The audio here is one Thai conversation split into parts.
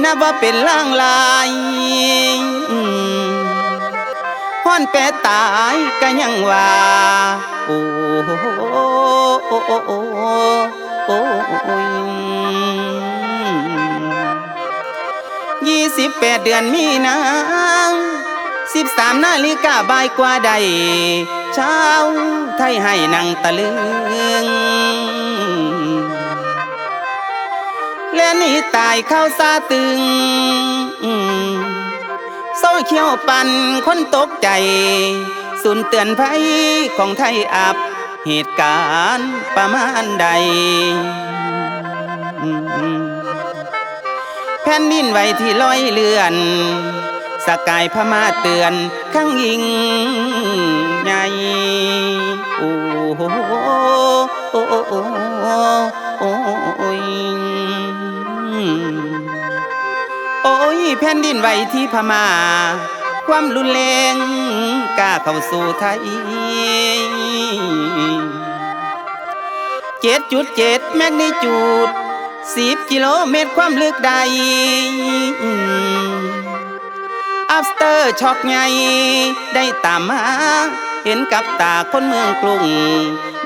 นับว่าเป็นล่างลายฮ้อนแปรตายก็ยังว่าโอ้28 เดือนมีนา13 นาฬิกาบ่ายกว่าใดเช้าไทยให้นั่งตะลึงและนี่ตายเข้าซาตึงโซ่เขียวปั่นคนตกใจสูญเตือนภัยของไทยอับเหตุการณ์ประมาณใดแผ่นดินไหวที่ลอยเลื่อนสกายพม่าเตือนข้างยิ่งใหญ่โอ้โหโอ้โอ้โอ้ยโอ้ยแผ่นดินไหวที่พม่าความรุนแรงกล้าเข้าสู่ไทย7.7 แมกนิจูด10 กิโลเมตรความลึกใดอัฟสเตอร์ช็อกใหญ่ได้ตามมาเห็นกับตาคนเมืองกรุง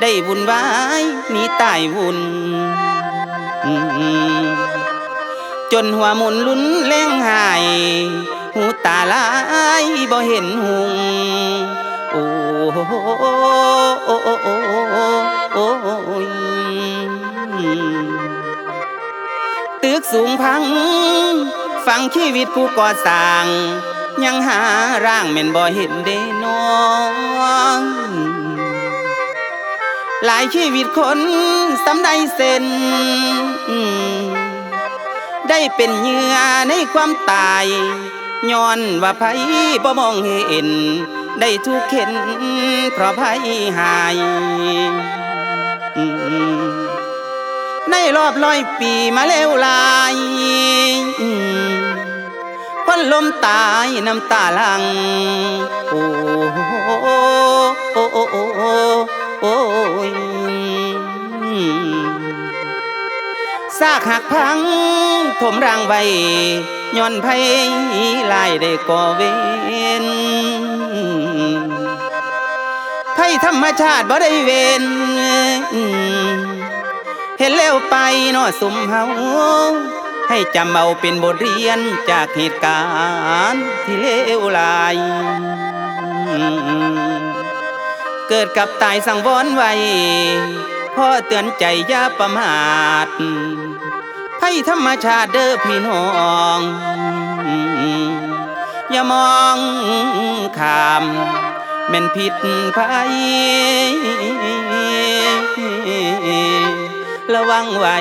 ได้วุ่นวายหนีตายวุ่นจนหัวหมุนลุ้นแรงหายหูตาลายบ่เห็นหุงโอ้โอ้โอ้โอ้โอ้ตึกสูงพังฟังชีวิตผู้ก่อสร้างยังหาร่างแม่นบ่เห็นเด้น้องหลายชีวิตคนสำได้เส้นได้เป็นเหยื่อในความตายย้อนว่าไผบ่มองเห็นได้ถูกเข็นเพราะไผหายในรอบ100 ปีมาเลวลายคนลมตายน้ำตาลังโอ้โอ้โอ้โอ้โอ้ยซากหักพังถมร่างไว้ย้อนภัยลายได้ก่อเวรภัยธรรมชาติบ่ได้เวรเห็นแล้วไปเนาะสุมเฮาให้จำเอาเป็นบทเรียนจากเหตุการณ์ที่เลวร้ายเกิดกับตายสังวรไว้พ่อเตือนใจอย่าประมาทภัยธรรมชาติเด้อพี่น้องอย่ามองข้ามแม่นผิดภัยระวังไว้